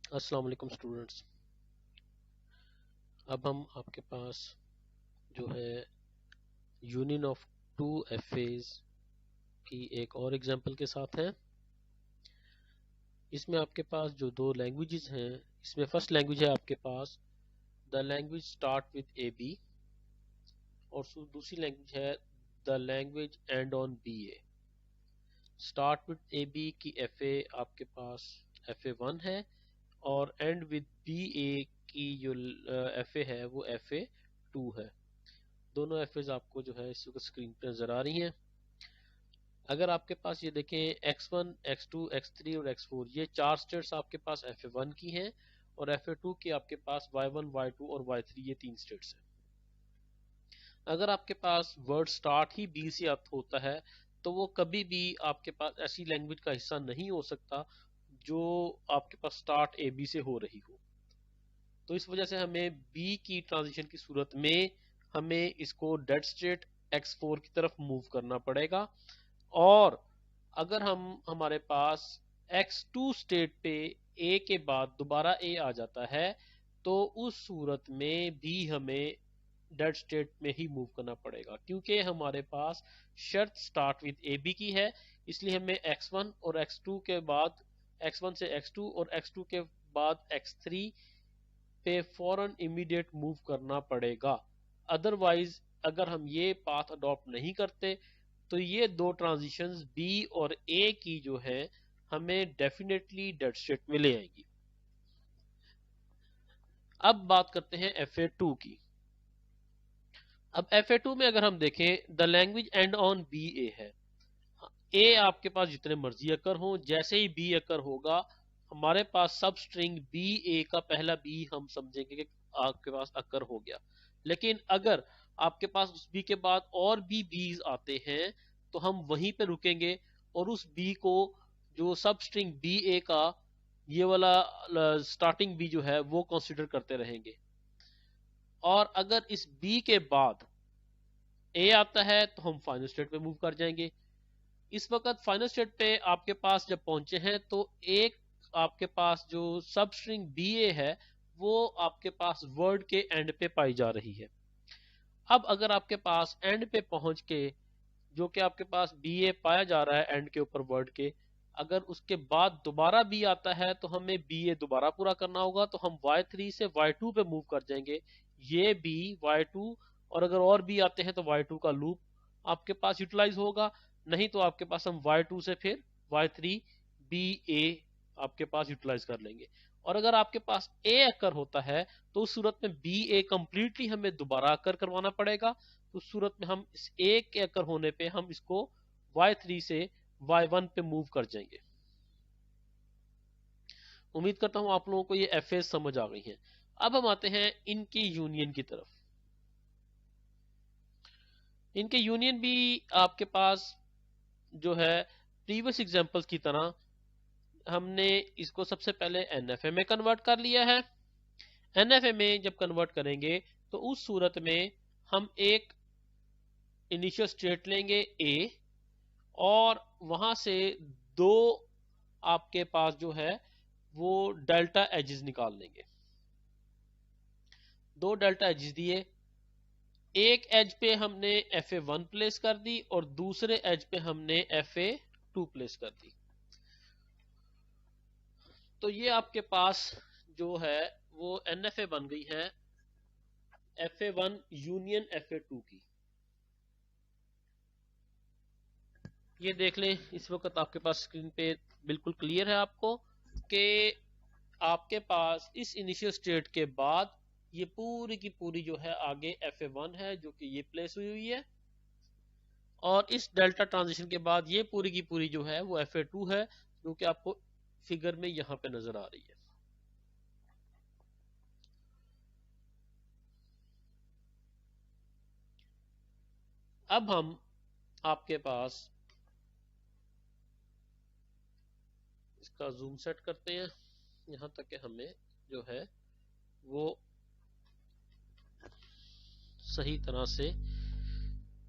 अस्सलाम वालेकुम स्टूडेंट्स। अब हम आपके पास जो है यूनियन ऑफ टू एफएज की एक और एग्जांपल के साथ हैं। इसमें आपके पास जो दो लैंग्वेजेस हैं, इसमें फर्स्ट लैंग्वेज है आपके पास the language start with A B और दूसरी लैंग्वेज है the language end on B A. Start with A B की एफ ए आपके पास एफ ए वन है और एंड विद बी ए की जो एफ ए है वो एफ ए टू है। दोनों एफएज आपको जो है इस वक्त स्क्रीन पर नजर आ रही हैं। अगर आपके पास ये देखें x1, x2, x3 और x4 ये चार स्टेट्स आपके पास fa1 की हैं और fa2 की आपके पास y1, y2 और y3 ये तीन स्टेट्स हैं। अगर आपके पास वर्ड स्टार्ट ही बी से होता है तो वो कभी भी आपके पास ऐसी लैंग्वेज का हिस्सा नहीं हो सकता जो आपके पास स्टार्ट ए बी से हो रही हो। तो इस वजह से हमें बी की ट्रांजिशन की सूरत में हमें इसको डेड स्टेट x4 की तरफ मूव करना पड़ेगा। और अगर हमारे पास x2 स्टेट पे a के बाद दोबारा a आ जाता है तो उस सूरत में भी हमें डेड स्टेट में ही मूव करना पड़ेगा, क्योंकि हमारे पास शर्त स्टार्ट विद ए बी की है। इसलिए हमें x1 और x2 के बाद x1 से x2 और x2 के बाद x3 पे फौरन इमीडिएट मूव करना पड़ेगा। अदरवाइज अगर हम ये पाथ अडॉप्ट नहीं करते तो ये दो ट्रांजिशंस बी और ए की जो है हमें डेफिनेटली डेड स्टेट में ले आएगी। अब बात करते हैं FA2 की। अब FA2 में अगर हम देखें the language end on B A है। ए आपके पास जितने मर्जी अकर हो, जैसे ही बी अकर होगा हमारे पास सब स्ट्रिंग बी ए का पहला बी हम समझेंगे कि आपके पास अकर हो गया। लेकिन अगर आपके पास उस बी के बाद और भी बीज आते हैं तो हम वहीं पे रुकेंगे और उस बी को जो सब स्ट्रिंग बी ए का ये वाला स्टार्टिंग बी जो है वो कंसिडर करते रहेंगे। और अगर इस बी के बाद ए आता है तो हम फाइनल स्टेट पे मूव कर जाएंगे। इस वक्त फाइनल स्टेट पे आपके पास जब पहुंचे हैं तो एक आपके पास जो सब स्ट्रिंग बी ए है वो आपके पास वर्ड के एंड पे पाई जा रही है। अब अगर आपके पास एंड पे पहुंच के जो कि आपके पास बी ए पाया जा रहा है एंड के ऊपर वर्ड के, अगर उसके बाद दोबारा बी आता है तो हमें बी ए दोबारा पूरा करना होगा। तो हम y3 से y2 पे मूव कर जाएंगे, ये बी y2 और अगर और बी आते हैं तो y2 का लूप आपके पास यूटिलाइज होगा। नहीं तो आपके पास हम y2 से फिर y3 बी ए आपके पास यूटिलाइज कर लेंगे। और अगर आपके पास ए अकर होता है तो उस सूरत में बी ए कंप्लीटली हमें दोबारा अकर करवाना पड़ेगा। तो उस सूरत में हम इस ए के अकर होने पे हम इसको y3 से y1 पे मूव कर जाएंगे। उम्मीद करता हूं आप लोगों को ये एफ समझ आ गई हैं। अब हम आते हैं इनकी यूनियन की तरफ। इनके यूनियन भी आपके पास जो है प्रीवियस एग्जांपल्स की तरह हमने इसको सबसे पहले एनएफए में कन्वर्ट कर लिया है। एनएफए में जब कन्वर्ट करेंगे तो उस सूरत में हम एक इनिशियल स्टेट लेंगे ए और वहां से दो आपके पास जो है वो डेल्टा एजेस निकाल लेंगे। दो डेल्टा एजेस दिए, एक एज पे हमने FA1 प्लेस कर दी और दूसरे एज पे हमने FA2 प्लेस कर दी। तो ये आपके पास जो है वो NFA बन गई है FA1 यूनियन FA2 की। ये देख लें, इस वक्त आपके पास स्क्रीन पे बिल्कुल क्लियर है आपको कि आपके पास इस इनिशियल स्टेट के बाद ये पूरी की पूरी जो है आगे FA1 है जो कि ये प्लेस हुई है और इस डेल्टा ट्रांजिशन के बाद ये पूरी की पूरी जो है वो FA2 है जो कि आपको फिगर में यहां पे नजर आ रही है। अब हम आपके पास इसका जूम सेट करते हैं यहां तक कि हमें जो है वो सही तरह से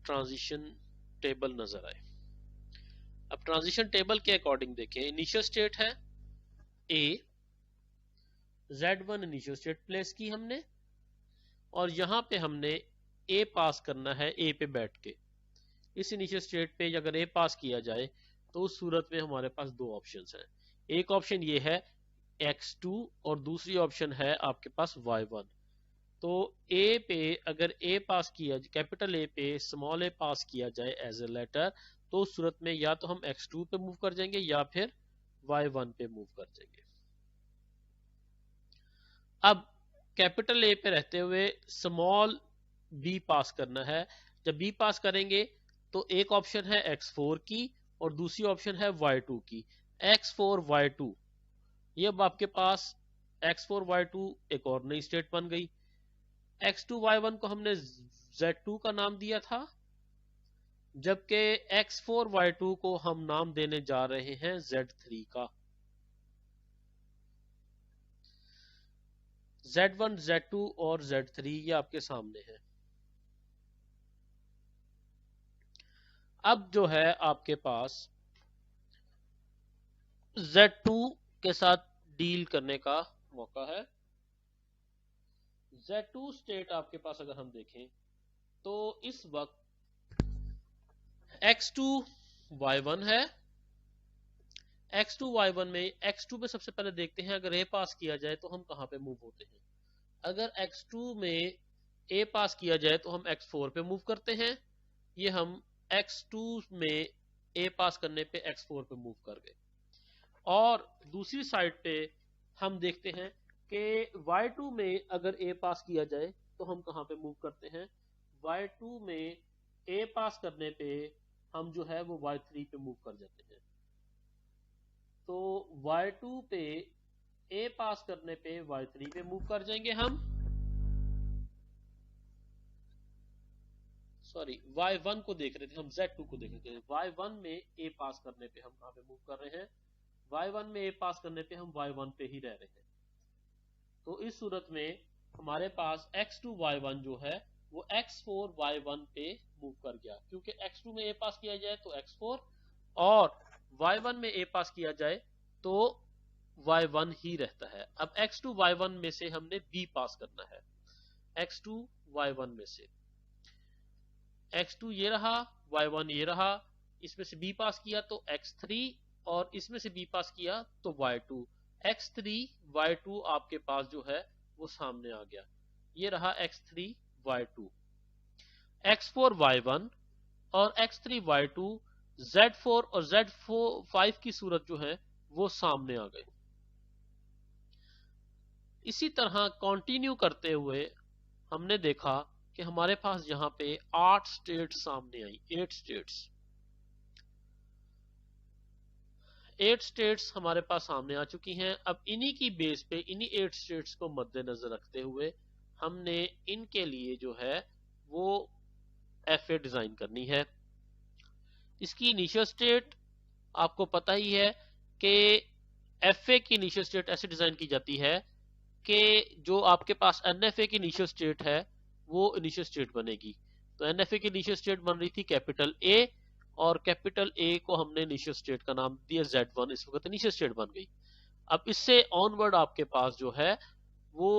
ट्रांजिशन टेबल नजर आए। अब ट्रांजिशन टेबल के अकॉर्डिंग देखें, इनिशियल स्टेट है ए, Z1 इनिशियल स्टेट प्लेस की हमने, और यहाँ पे हमने A पास करना है A पे बैठ के। इस इनिशियल स्टेट पे अगर A पास किया जाए तो उस सूरत में हमारे पास दो ऑप्शंस हैं। एक ऑप्शन ये है x2 और दूसरी ऑप्शन है आपके पास y1। तो A पे अगर A पास किया, कैपिटल A पे स्मॉल a पास किया जाए एज ए लेटर, तो उस सूरत में या तो हम x2 पे मूव कर जाएंगे या फिर y1 पे मूव कर जाएंगे। अब कैपिटल ए पे रहते हुए स्मॉल बी पास करना है। जब बी पास करेंगे तो एक ऑप्शन है x4 की और दूसरी ऑप्शन है y2 की। x4 y2, ये अब आपके पास x4 y2 एक और नई स्टेट बन गई। x2 y1 को हमने z2 का नाम दिया था, जबकि x4 y2 को हम नाम देने जा रहे हैं z3 का। Z1, Z2 और Z3 ये आपके सामने है। अब जो है आपके पास Z2 के साथ डील करने का मौका है। Z2 स्टेट आपके पास अगर हम देखें तो इस वक्त X2 Y1 है। X2 Y1 में X2 में सबसे पहले देखते हैं अगर A पास किया जाए तो हम कहां पे मूव होते हैं। अगर X2 में A पास किया जाए तो हम X4 पे मूव करते हैं। ये हम X2 में A पास करने पे X4 पे मूव कर गए। और दूसरी साइड पे हम देखते हैं कि Y2 में अगर A पास किया जाए तो हम कहां पे मूव करते हैं। Y2 में A पास करने पे हम जो है वो Y3 पे मूव कर जाते हैं। तो Y2 पे A पास करने पे Y3 पे मूव कर जाएंगे हम। सॉरी, Y1 को देख रहे थे हम, Z2 को देख रहे थे। Y1 में A पास करने पे हम कहां पे मूव कर रहे हैं। Y1 में A पास करने पे हम Y1 पे ही रह रहे हैं। तो इस सूरत में हमारे पास X2 Y1 जो है वो X4 Y1 पे मूव कर गया, क्योंकि X2 में A पास किया जाए तो X4 और Y1 में A पास किया जाए तो Y1 ही रहता है। अब X2 Y1 में से हमने B पास करना है। X2 Y1 में से X2 ये रहा, Y1 ये रहा, इसमें से B पास किया तो X3 और इसमें से B पास किया तो Y2। X3 Y2 आपके पास जो है वो सामने आ गया। ये रहा X3 Y2। X4 Y1 और X3 Y2 Z4 और Z5 की सूरत जो है वो सामने आ गए। इसी तरह कंटिन्यू करते हुए हमने देखा कि हमारे पास यहाँ पे 8 स्टेट्स सामने आई। 8 स्टेट्स हमारे पास सामने आ चुकी हैं। अब इन्हीं की बेस पे, इन्हीं 8 स्टेट्स को मद्देनजर रखते हुए हमने इनके लिए जो है वो FA डिजाइन करनी है। इसकी इनिशियल स्टेट आपको पता ही है कि FA की इनिशियल स्टेट ऐसे डिजाइन की जाती है कि जो आपके पास NFA की इनिशियल स्टेट है वो इनिशियल स्टेट बनेगी। तो NFA की इनिशियल स्टेट बन रही थी कैपिटल A, और कैपिटल A को हमने इनिशियल स्टेट का नाम दिया Z1, इस वक्त इनिशियल स्टेट बन गई। अब इससे ऑनवर्ड आपके पास जो है वो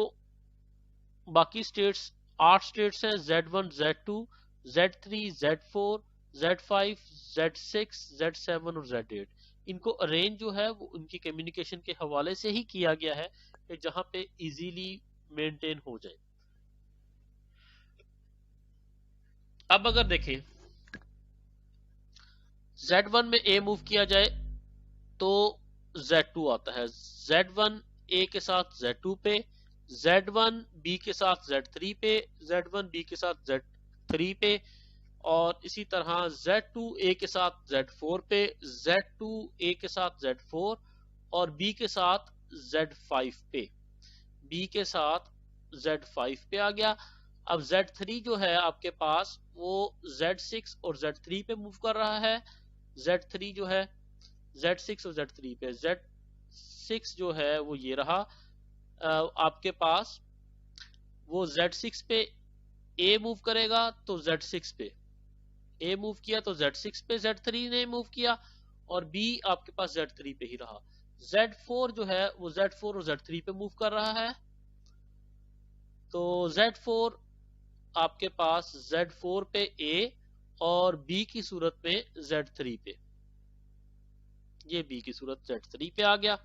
बाकी स्टेट्स 8 स्टेट्स हैं, Z1, Z2, Z3, Z4, Z5, Z6, Z7 और Z8। इनको अरेंज जो है वो उनकी कम्युनिकेशन के हवाले से ही किया गया है कि जहां पे इजीली मेंटेन हो जाए। अब अगर देखें Z1 में A मूव किया जाए तो Z2 आता है, Z1 A के साथ Z2 पे, Z1 B के साथ Z3 पे, Z1 B के साथ Z3 पे, और इसी तरह Z2 A के साथ Z4 पे, Z2 A के साथ Z4 और B के साथ Z5 पे, B के साथ Z5 पे आ गया। अब Z3 जो है आपके पास वो Z6 और Z3 पे मूव कर रहा है। Z3 जो है Z6 और Z3 पे, Z6 जो है वो ये रहा आपके पास, वो Z6 पे A मूव करेगा तो Z6 पे A मूव किया तो Z6 पे Z3 ने मूव किया, और B आपके पास Z3 पे ही रहा। Z4 जो है वो Z4 और Z3 पे मूव कर रहा है। तो Z4 आपके पास Z4 पे A और B की सूरत में Z3 पे, ये B की सूरत Z3 पे आ गया।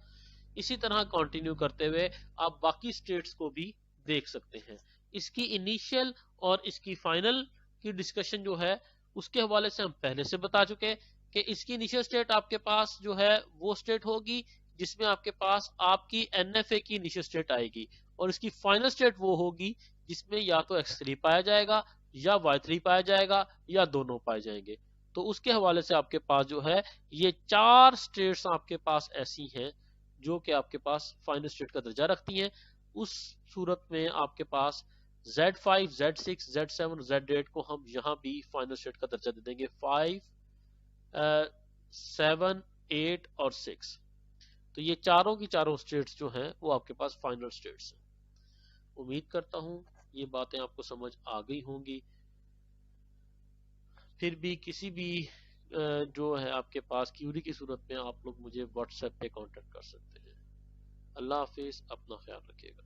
इसी तरह कंटिन्यू करते हुए आप बाकी स्टेट्स को भी देख सकते हैं। इसकी इनिशियल और इसकी फाइनल की डिस्कशन जो है उसके हवाले से हम पहले से बता चुके हैं कि इसकी इनिशियल स्टेट आपके पास जो है वो स्टेट होगी जिसमें आपके पास आपकी NFA की इनिशियल स्टेट आएगी, और इसकी फाइनल स्टेट वो होगी जिसमें या तो X3 पाया जाएगा या Y3 पाया जाएगा या दोनों पाए जाएंगे। तो उसके हवाले से आपके पास जो है ये 4 स्टेट्स आपके पास ऐसी हैं जो कि आपके पास फाइनल स्टेट का दर्जा रखती हैं। उस सूरत में आपके पास Z5, Z6, Z7, Z8 को हम यहाँ भी फाइनल स्टेट का दर्जा दे देंगे 5, 7, 8 और 6। तो ये चारों की चारों स्टेट्स जो हैं वो आपके पास फाइनल स्टेट्स हैं। उम्मीद करता हूँ ये बातें आपको समझ आ गई होंगी। फिर भी किसी भी जो है आपके पास क्यूरी की सूरत में आप लोग मुझे व्हाट्सएप पे कांटेक्ट कर सकते हैं। अल्लाह हाफिज, अपना ख्याल रखिएगा।